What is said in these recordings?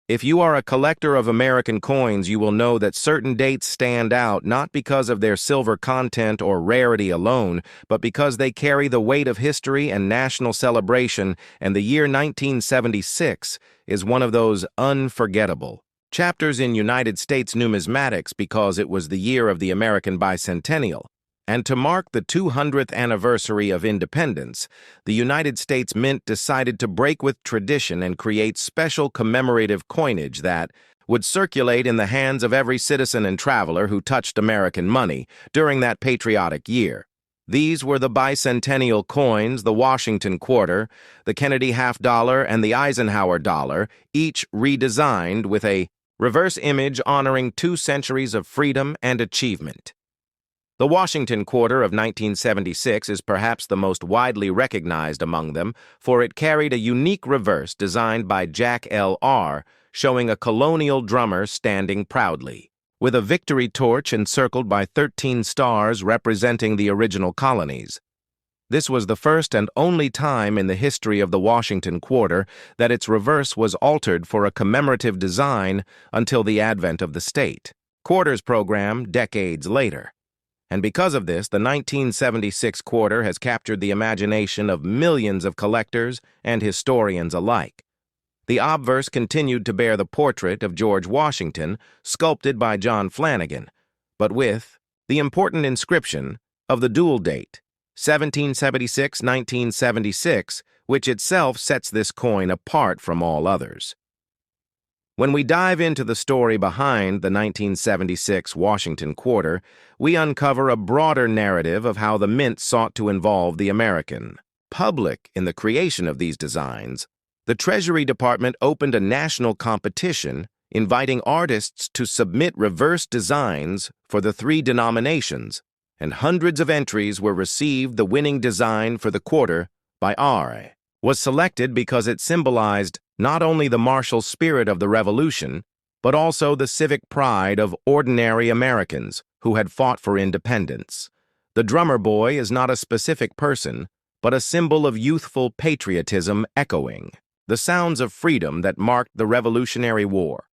If you are a collector of American coins, you will know that certain dates stand out not because of their silver content or rarity alone, but because they carry the weight of history and national celebration, and the year 1976 is one of those unforgettable chapters in United States numismatics because it was the year of the American bicentennial. And to mark the 200th anniversary of independence, the United States Mint decided to break with tradition and create special commemorative coinage that would circulate in the hands of every citizen and traveler who touched American money during that patriotic year. These were the bicentennial coins, the Washington quarter, the Kennedy half-dollar, and the Eisenhower dollar, each redesigned with a reverse image honoring 2 centuries of freedom and achievement. The Washington quarter of 1976 is perhaps the most widely recognized among them, for it carried a unique reverse designed by Jack L. R., showing a colonial drummer standing proudly, with a victory torch encircled by 13 stars representing the original colonies. This was the first and only time in the history of the Washington quarter that its reverse was altered for a commemorative design until the advent of the state quarters program decades later. And because of this, the 1976 quarter has captured the imagination of millions of collectors and historians alike. The obverse continued to bear the portrait of George Washington, sculpted by John Flanagan, but with the important inscription of the dual date, 1776-1976, which itself sets this coin apart from all others. When we dive into the story behind the 1976 Washington quarter, we uncover a broader narrative of how the Mint sought to involve the American public in the creation of these designs. The Treasury Department opened a national competition, inviting artists to submit reverse designs for the 3 denominations, and hundreds of entries were received. The winning design for the quarter by R. was selected because it symbolized not only the martial spirit of the Revolution, but also the civic pride of ordinary Americans who had fought for independence. The drummer boy is not a specific person, but a symbol of youthful patriotism echoing the sounds of freedom that marked the Revolutionary War.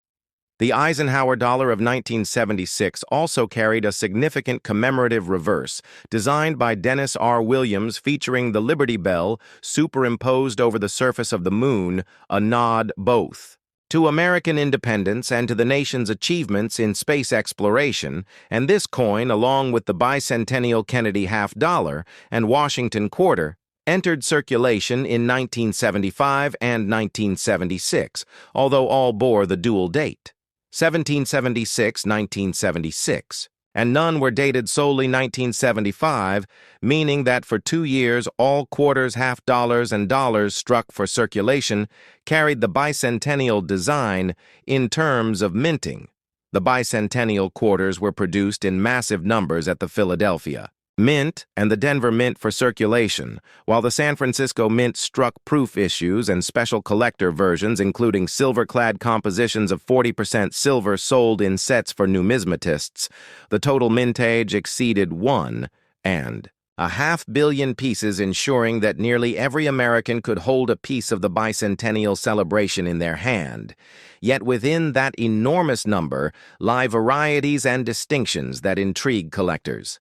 The Eisenhower dollar of 1976 also carried a significant commemorative reverse, designed by Dennis R. Williams, featuring the Liberty Bell superimposed over the surface of the moon, a nod both to American independence and to the nation's achievements in space exploration, and this coin, along with the bicentennial Kennedy half-dollar and Washington quarter, entered circulation in 1975 and 1976, although all bore the dual date, 1776-1976, and none were dated solely 1975, meaning that for 2 years all quarters, half-dollars, and dollars struck for circulation carried the bicentennial design in terms of minting. The bicentennial quarters were produced in massive numbers at the Philadelphia Mint and the Denver Mint for circulation, while the San Francisco Mint struck proof issues and special collector versions, including silver-clad compositions of 40% silver sold in sets for numismatists. The total mintage exceeded 1.5 billion pieces, ensuring that nearly every American could hold a piece of the bicentennial celebration in their hand. Yet within that enormous number lie varieties and distinctions that intrigue collectors.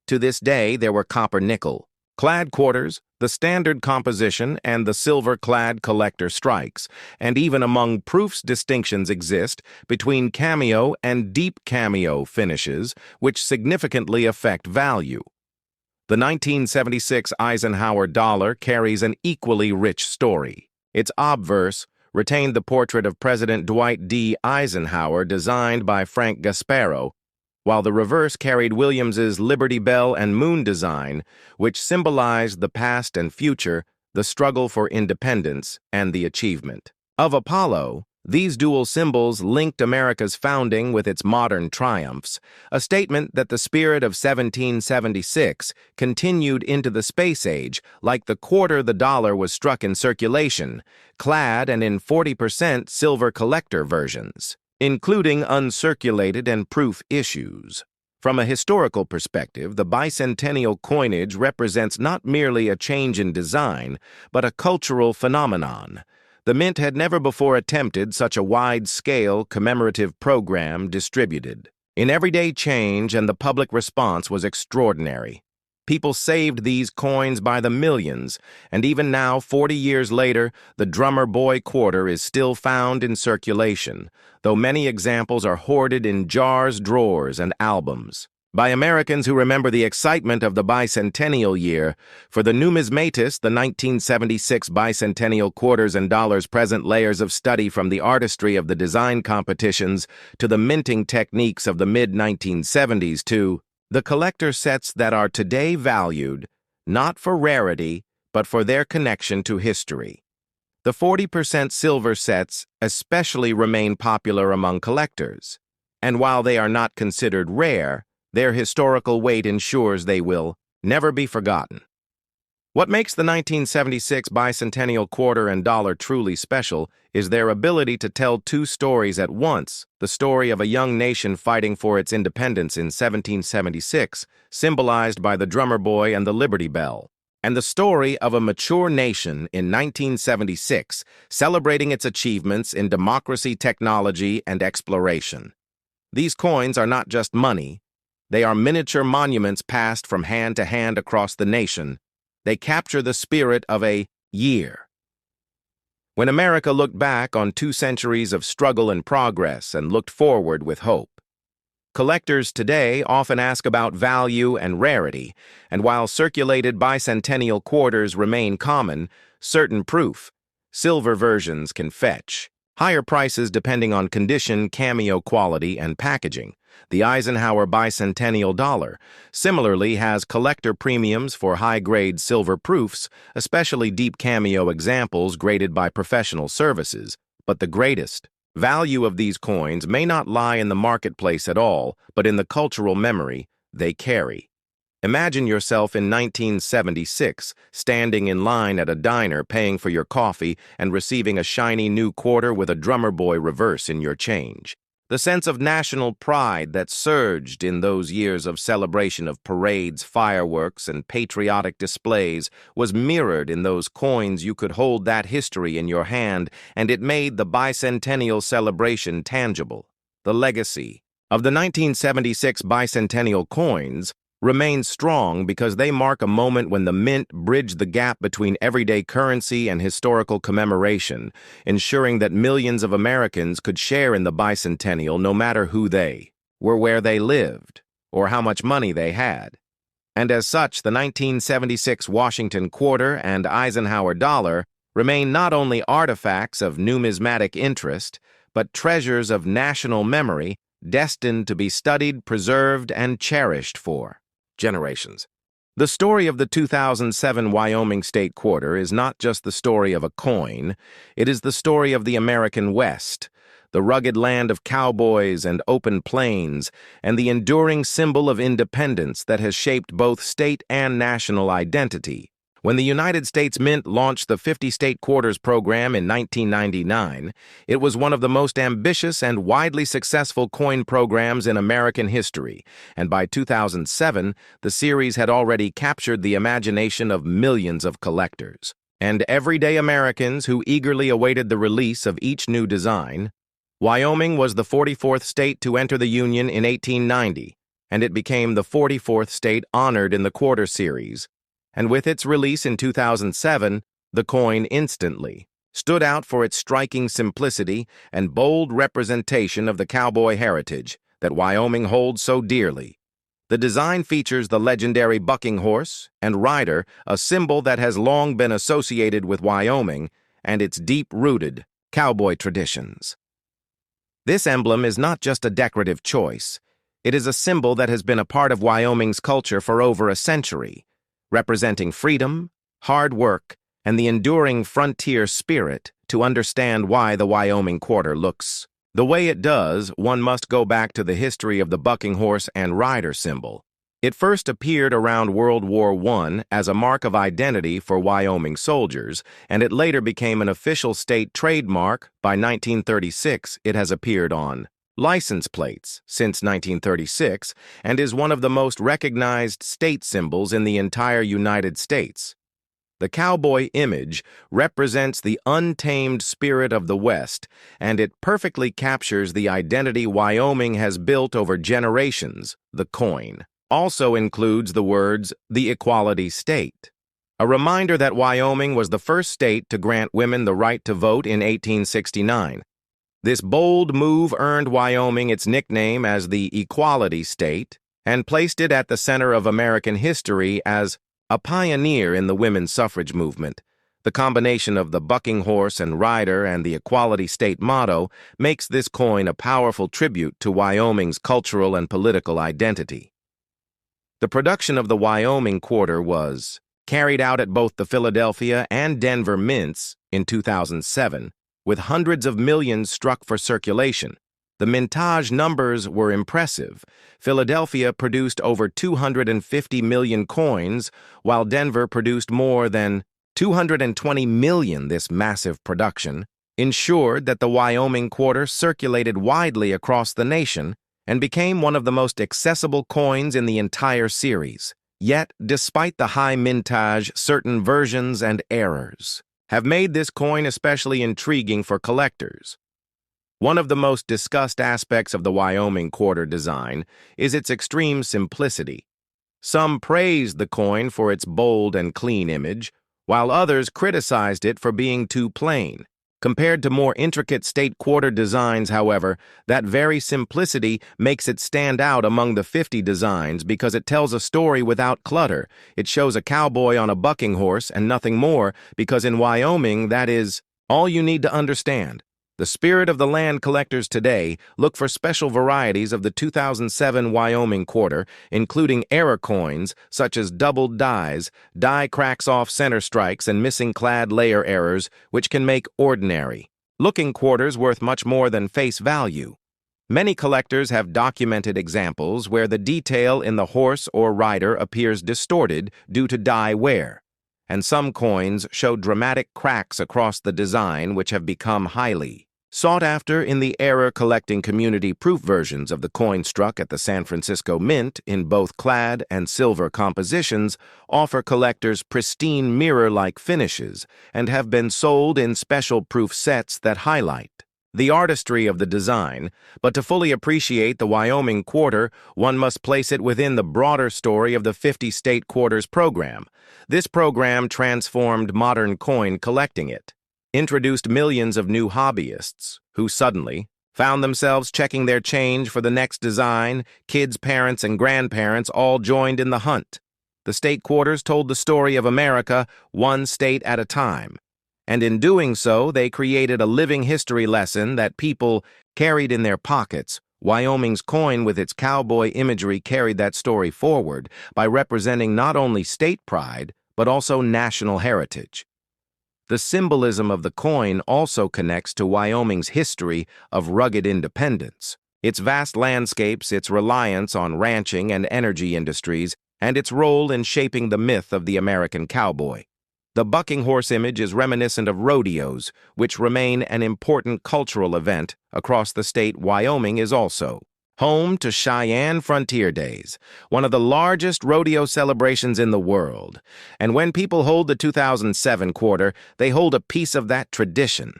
To this day, there were copper-nickel clad quarters, the standard composition, and the silver-clad collector strikes, and even among proofs distinctions exist between cameo and deep cameo finishes, which significantly affect value. The 1976 Eisenhower dollar carries an equally rich story. Its obverse retained the portrait of President Dwight D. Eisenhower, designed by Frank Gasparo, while the reverse carried Williams's Liberty Bell and Moon design, which symbolized the past and future, the struggle for independence, and the achievement of Apollo. These dual symbols linked America's founding with its modern triumphs, a statement that the spirit of 1776 continued into the space age. Like the quarter, the dollar was struck in circulation, clad and in 40% silver collector versions, including uncirculated and proof issues. From a historical perspective, the bicentennial coinage represents not merely a change in design, but a cultural phenomenon. The Mint had never before attempted such a wide-scale commemorative program distributed in everyday change, and the public response was extraordinary. People saved these coins by the millions, and even now, 40 years later, the Drummer Boy quarter is still found in circulation, though many examples are hoarded in jars, drawers, and albums. By Americans who remember the excitement of the bicentennial year, for the numismatist, the 1976 bicentennial quarters and dollars present layers of study from the artistry of the design competitions to the minting techniques of the mid-1970s to the collector sets that are today valued not for rarity, but for their connection to history. The 40% silver sets especially remain popular among collectors, and while they are not considered rare, their historical weight ensures they will never be forgotten. What makes the 1976 bicentennial quarter and dollar truly special is their ability to tell two stories at once: the story of a young nation fighting for its independence in 1776, symbolized by the drummer boy and the Liberty Bell, and the story of a mature nation in 1976, celebrating its achievements in democracy, technology, and exploration. These coins are not just money. They are miniature monuments passed from hand to hand across the nation. They capture the spirit of a year. When America looked back on 2 centuries of struggle and progress and looked forward with hope. Collectors today often ask about value and rarity, and while circulated bicentennial quarters remain common, certain proof, silver versions can fetch higher prices depending on condition, cameo quality, and packaging. The Eisenhower bicentennial dollar similarly has collector premiums for high-grade silver proofs, especially deep cameo examples graded by professional services. But the greatest value of these coins may not lie in the marketplace at all, but in the cultural memory they carry. Imagine yourself in 1976, standing in line at a diner paying for your coffee and receiving a shiny new quarter with a drummer boy reverse in your change. The sense of national pride that surged in those years of celebration of parades, fireworks, and patriotic displays was mirrored in those coins. You could hold that history in your hand, and it made the bicentennial celebration tangible. The legacy of the 1976 bicentennial coins remain strong because they mark a moment when the Mint bridged the gap between everyday currency and historical commemoration, ensuring that millions of Americans could share in the bicentennial no matter who they were, where they lived, or how much money they had. And as such, the 1976 Washington quarter and Eisenhower dollar remain not only artifacts of numismatic interest, but treasures of national memory destined to be studied, preserved, and cherished for generations. The story of the 2007 Wyoming State Quarter is not just the story of a coin, it is the story of the American West, the rugged land of cowboys and open plains, and the enduring symbol of independence that has shaped both state and national identity. When the United States Mint launched the 50-state quarters program in 1999, it was one of the most ambitious and widely successful coin programs in American history, and by 2007, the series had already captured the imagination of millions of collectors and everyday Americans who eagerly awaited the release of each new design. Wyoming was the 44th state to enter the Union in 1890, and it became the 44th state honored in the quarter series. And with its release in 2007, the coin instantly stood out for its striking simplicity and bold representation of the cowboy heritage that Wyoming holds so dearly. The design features the legendary bucking horse and rider, a symbol that has long been associated with Wyoming and its deep-rooted cowboy traditions. This emblem is not just a decorative choice. It is a symbol that has been a part of Wyoming's culture for over a century, representing freedom, hard work, and the enduring frontier spirit. To understand why the Wyoming quarter looks the way it does, one must go back to the history of the bucking horse and rider symbol. It first appeared around World War I as a mark of identity for Wyoming soldiers, and it later became an official state trademark. By 1936, it has appeared on license plates since 1936 and is one of the most recognized state symbols in the entire United States. The cowboy image represents the untamed spirit of the West, and it perfectly captures the identity Wyoming has built over generations. The coin also includes the words, "the equality state," a reminder that Wyoming was the first state to grant women the right to vote in 1869. This bold move earned Wyoming its nickname as the Equality State and placed it at the center of American history as a pioneer in the women's suffrage movement. The combination of the bucking horse and rider and the Equality State motto makes this coin a powerful tribute to Wyoming's cultural and political identity. The production of the Wyoming quarter was carried out at both the Philadelphia and Denver mints in 2007, with hundreds of millions struck for circulation. The mintage numbers were impressive. Philadelphia produced over 250 million coins, while Denver produced more than 220 million. This massive production ensured that the Wyoming quarter circulated widely across the nation and became one of the most accessible coins in the entire series. Yet, despite the high mintage, certain versions and errors have made this coin especially intriguing for collectors. One of the most discussed aspects of the Wyoming quarter design is its extreme simplicity. Some praised the coin for its bold and clean image, while others criticized it for being too plain. Compared to more intricate state quarter designs, however, that very simplicity makes it stand out among the 50 designs because it tells a story without clutter. It shows a cowboy on a bucking horse and nothing more, because in Wyoming, that is all you need to understand. The spirit of the land collectors today look for special varieties of the 2007 Wyoming quarter, including error coins such as doubled dies, die cracks off center strikes, and missing clad layer errors, which can make ordinary-looking quarters worth much more than face value. Many collectors have documented examples where the detail in the horse or rider appears distorted due to die wear, and some coins show dramatic cracks across the design which have become highly sought after in the error-collecting community. Proof versions of the coin struck at the San Francisco Mint in both clad and silver compositions offer collectors pristine mirror-like finishes and have been sold in special proof sets that highlight the artistry of the design. But to fully appreciate the Wyoming quarter, one must place it within the broader story of the 50 State Quarters program. This program transformed modern coin collecting. It introduced millions of new hobbyists who suddenly found themselves checking their change for the next design. Kids, parents, and grandparents all joined in the hunt. The state quarters told the story of America one state at a time, and in doing so, they created a living history lesson that people carried in their pockets. Wyoming's coin with its cowboy imagery carried that story forward by representing not only state pride, but also national heritage. The symbolism of the coin also connects to Wyoming's history of rugged independence, its vast landscapes, its reliance on ranching and energy industries, and its role in shaping the myth of the American cowboy. The bucking horse image is reminiscent of rodeos, which remain an important cultural event across the state. Wyoming is also home to Cheyenne Frontier Days, one of the largest rodeo celebrations in the world. And when people hold the 2007 quarter, they hold a piece of that tradition.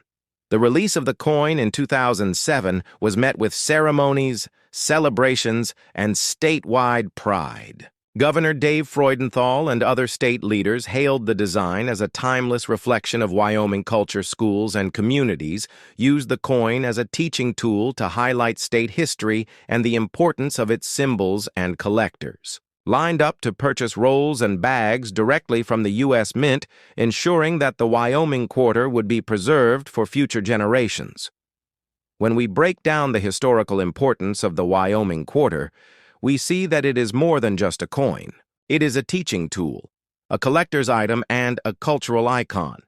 The release of the coin in 2007 was met with ceremonies, celebrations, and statewide pride. Governor Dave Freudenthal and other state leaders hailed the design as a timeless reflection of Wyoming culture. Schools and communities used the coin as a teaching tool to highlight state history and the importance of its symbols, and collectors lined up to purchase rolls and bags directly from the U.S. Mint, ensuring that the Wyoming quarter would be preserved for future generations. When we break down the historical importance of the Wyoming quarter, we see that it is more than just a coin. It is a teaching tool, a collector's item, and a cultural icon.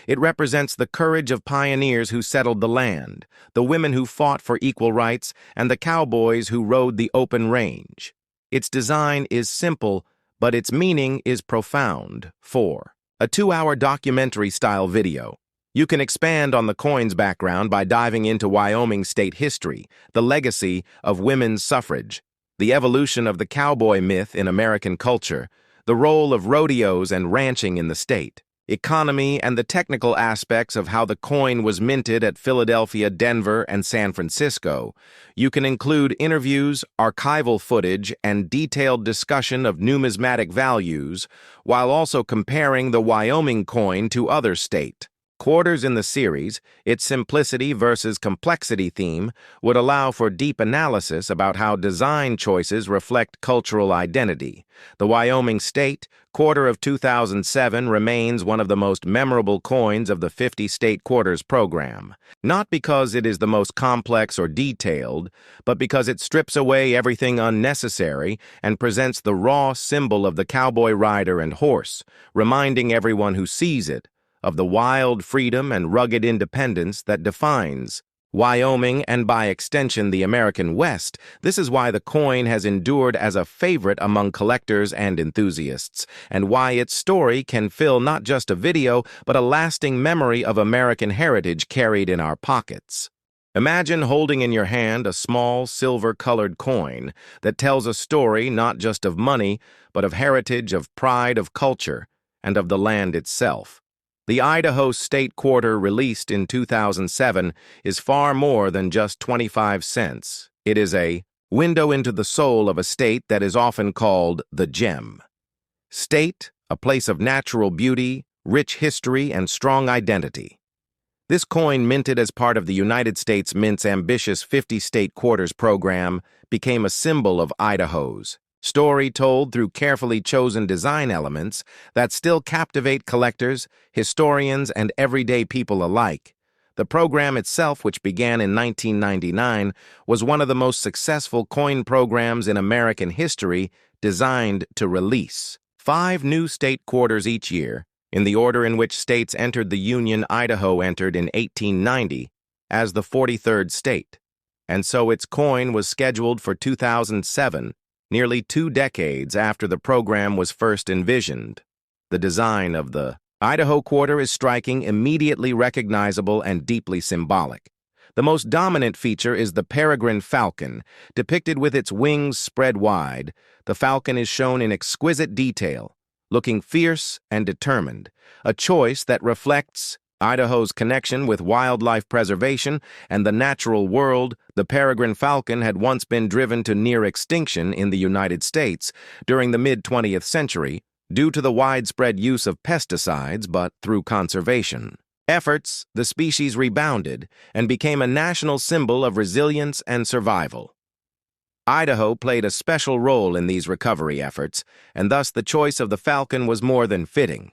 It represents the courage of pioneers who settled the land, the women who fought for equal rights, and the cowboys who rode the open range. Its design is simple, but its meaning is profound. 4. A 2-hour documentary-style video. You can expand on the coin's background by diving into Wyoming state history, the legacy of women's suffrage, the evolution of the cowboy myth in American culture, the role of rodeos and ranching in the state. economy, and the technical aspects of how the coin was minted at Philadelphia, Denver, and San Francisco. You can include interviews, archival footage, and detailed discussion of numismatic values, while also comparing the Wyoming coin to other state quarters in the series. Its simplicity versus complexity theme would allow for deep analysis about how design choices reflect cultural identity. The Wyoming State Quarter of 2007 remains one of the most memorable coins of the 50 State Quarters program, not because it is the most complex or detailed, but because it strips away everything unnecessary and presents the raw symbol of the cowboy rider and horse, reminding everyone who sees it of the wild freedom and rugged independence that defines Wyoming and, by extension, the American West. This is why the coin has endured as a favorite among collectors and enthusiasts, and why its story can fill not just a video, but a lasting memory of American heritage carried in our pockets. Imagine holding in your hand a small, silver-colored coin that tells a story not just of money, but of heritage, of pride, of culture, and of the land itself. The Idaho State Quarter, released in 2007, is far more than just 25 cents. It is a window into the soul of a state that is often called the gem. State, a place of natural beauty, rich history, and strong identity. This coin, minted as part of the United States Mint's ambitious 50 State Quarters program, became a symbol of Idaho's story told through carefully chosen design elements that still captivate collectors, historians, and everyday people alike. The program itself, which began in 1999, was one of the most successful coin programs in American history, designed to release 5 new state quarters each year, in the order in which states entered the Union. Idaho entered in 1890 as the 43rd state, and so its coin was scheduled for 2007, nearly 2 decades after the program was first envisioned. The design of the Idaho Quarter is striking, immediately recognizable, and deeply symbolic. The most dominant feature is the peregrine falcon, depicted with its wings spread wide. The falcon is shown in exquisite detail, looking fierce and determined, a choice that reflects Idaho's connection with wildlife preservation and the natural world. The peregrine falcon had once been driven to near extinction in the United States during the mid-20th century due to the widespread use of pesticides, but through conservation efforts, the species rebounded and became a national symbol of resilience and survival. Idaho played a special role in these recovery efforts, and thus the choice of the falcon was more than fitting.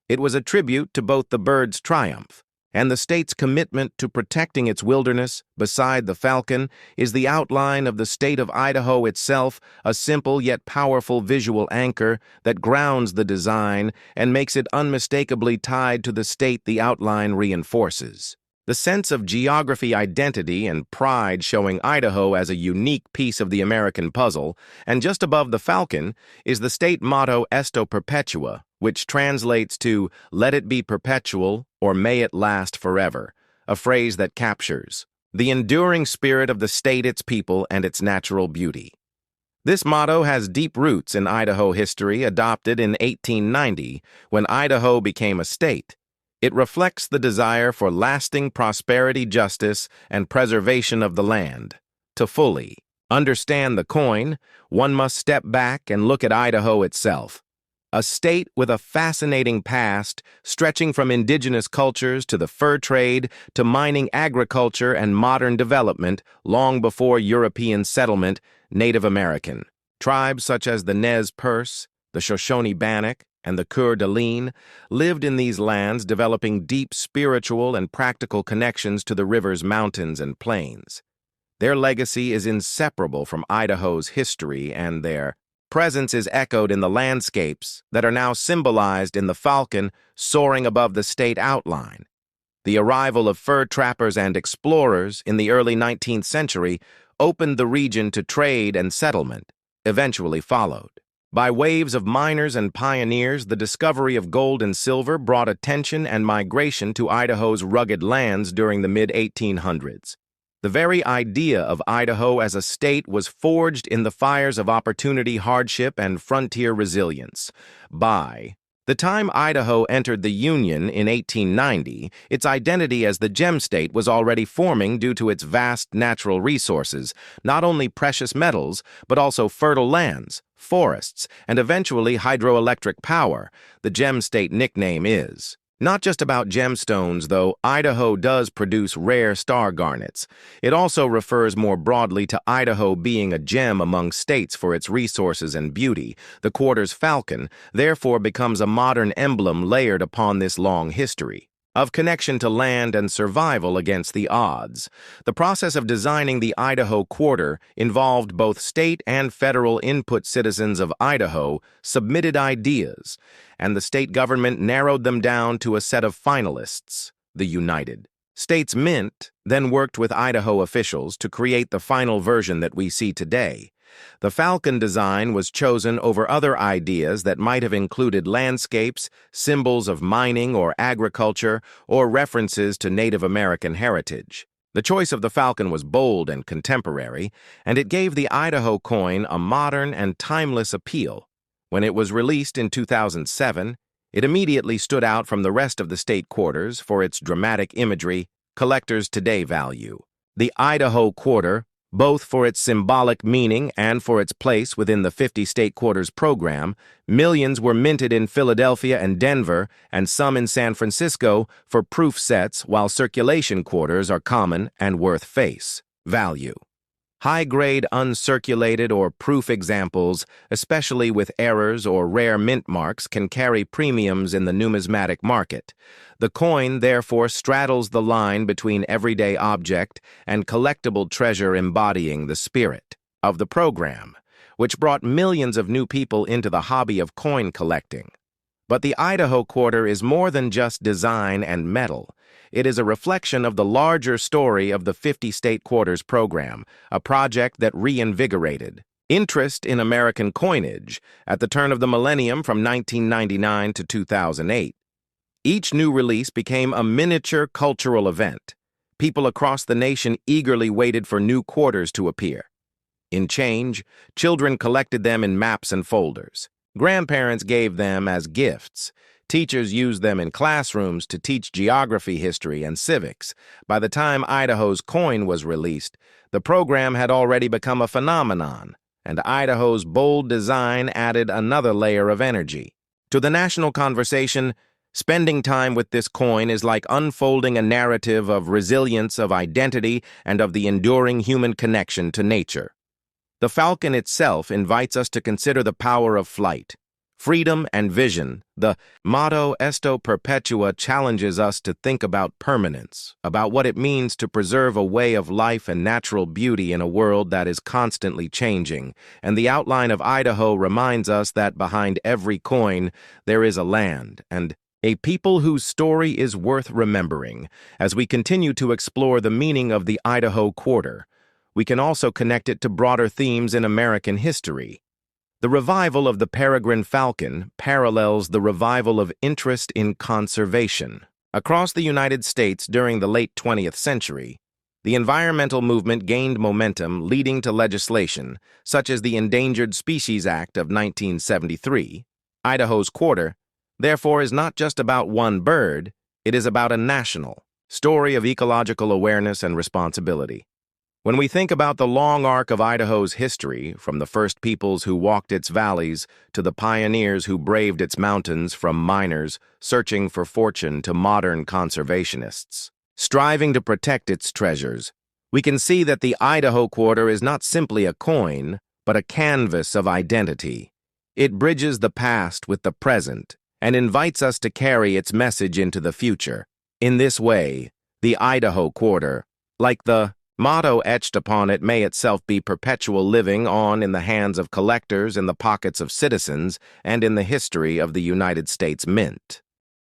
It was a tribute to both the bird's triumph and the state's commitment to protecting its wilderness. Beside the falcon is the outline of the state of Idaho itself, a simple yet powerful visual anchor that grounds the design and makes it unmistakably tied to the state the outline reinforces. The sense of geography, identity, and pride, showing Idaho as a unique piece of the American puzzle. And just above the falcon is the state motto Esto Perpetua, which translates to "Let it be perpetual" or "May it last forever," a phrase that captures the enduring spirit of the state, its people, and its natural beauty. This motto has deep roots in Idaho history, adopted in 1890 when Idaho became a state. It reflects the desire for lasting prosperity, justice, and preservation of the land. To fully understand the coin, one must step back and look at Idaho itself, a state with a fascinating past stretching from indigenous cultures to the fur trade to mining, agriculture, and modern development. Long before European settlement, Native American tribes such as the Nez Perce, the Shoshone-Bannock, and the Coeur d'Alene lived in these lands, developing deep spiritual and practical connections to the rivers, mountains, and plains. Their legacy is inseparable from Idaho's history, and their presence is echoed in the landscapes that are now symbolized in the falcon soaring above the state outline. The arrival of fur trappers and explorers in the early 19th century opened the region to trade and settlement, eventually followed by waves of miners and pioneers. The discovery of gold and silver brought attention and migration to Idaho's rugged lands during the mid-1800s. The very idea of Idaho as a state was forged in the fires of opportunity, hardship, and frontier resilience. By The time Idaho entered the Union in 1890, its identity as the gem state was already forming due to its vast natural resources, not only precious metals, but also fertile lands, forests, and eventually hydroelectric power. The gem state nickname is not just about gemstones, though. Idaho does produce rare star garnets. It also refers more broadly to Idaho being a gem among states for its resources and beauty. The quarter's falcon, therefore, becomes a modern emblem layered upon this long history of connection to land and survival against the odds. The process of designing the Idaho Quarter involved both state and federal input. Citizens of Idaho submitted ideas, and the state government narrowed them down to a set of finalists. The United States Mint then worked with Idaho officials to create the final version that we see today. The falcon design was chosen over other ideas that might have included landscapes, symbols of mining or agriculture, or references to Native American heritage. The choice of the falcon was bold and contemporary, and it gave the Idaho coin a modern and timeless appeal. When it was released in 2007, it immediately stood out from the rest of the state quarters for its dramatic imagery collectors today value. The Idaho Quarter, both for its symbolic meaning and for its place within the 50 state quarters program, millions were minted in Philadelphia and Denver, and some in San Francisco for proof sets, while circulation quarters are common and worth face value. High-grade uncirculated or proof examples, especially with errors or rare mint marks, can carry premiums in the numismatic market. The coin, therefore, straddles the line between everyday object and collectible treasure, embodying the spirit of the program, which brought millions of new people into the hobby of coin collecting. But the Idaho Quarter is more than just design and metal. It is a reflection of the larger story of the 50 State Quarters program, a project that reinvigorated interest in American coinage at the turn of the millennium from 1999 to 2008. Each new release became a miniature cultural event. People across the nation eagerly waited for new quarters to appear. In change, children collected them in maps and folders. Grandparents gave them as gifts. Teachers used them in classrooms to teach geography, history, and civics. By the time Idaho's coin was released, the program had already become a phenomenon, and Idaho's bold design added another layer of energy to the national conversation. Spending time with this coin is like unfolding a narrative of resilience, of identity, and of the enduring human connection to nature. The falcon itself invites us to consider the power of flight, freedom, and vision. The motto Esto Perpetua challenges us to think about permanence, about what it means to preserve a way of life and natural beauty in a world that is constantly changing. And the outline of Idaho reminds us that behind every coin there is a land and a people whose story is worth remembering. As we continue to explore the meaning of the Idaho Quarter, we can also connect it to broader themes in American history. The revival of the peregrine falcon parallels the revival of interest in conservation. Across the United States during the late 20th century, the environmental movement gained momentum, leading to legislation such as the Endangered Species Act of 1973. Idaho's Quarter, therefore, is not just about one bird, it is about a national story of ecological awareness and responsibility. When we think about the long arc of Idaho's history, from the first peoples who walked its valleys to the pioneers who braved its mountains, from miners searching for fortune to modern conservationists striving to protect its treasures, we can see that the Idaho Quarter is not simply a coin, but a canvas of identity. It bridges the past with the present and invites us to carry its message into the future. In this way, the Idaho Quarter, like the motto etched upon it, may itself be perpetual, living on in the hands of collectors, in the pockets of citizens, and in the history of the United States Mint.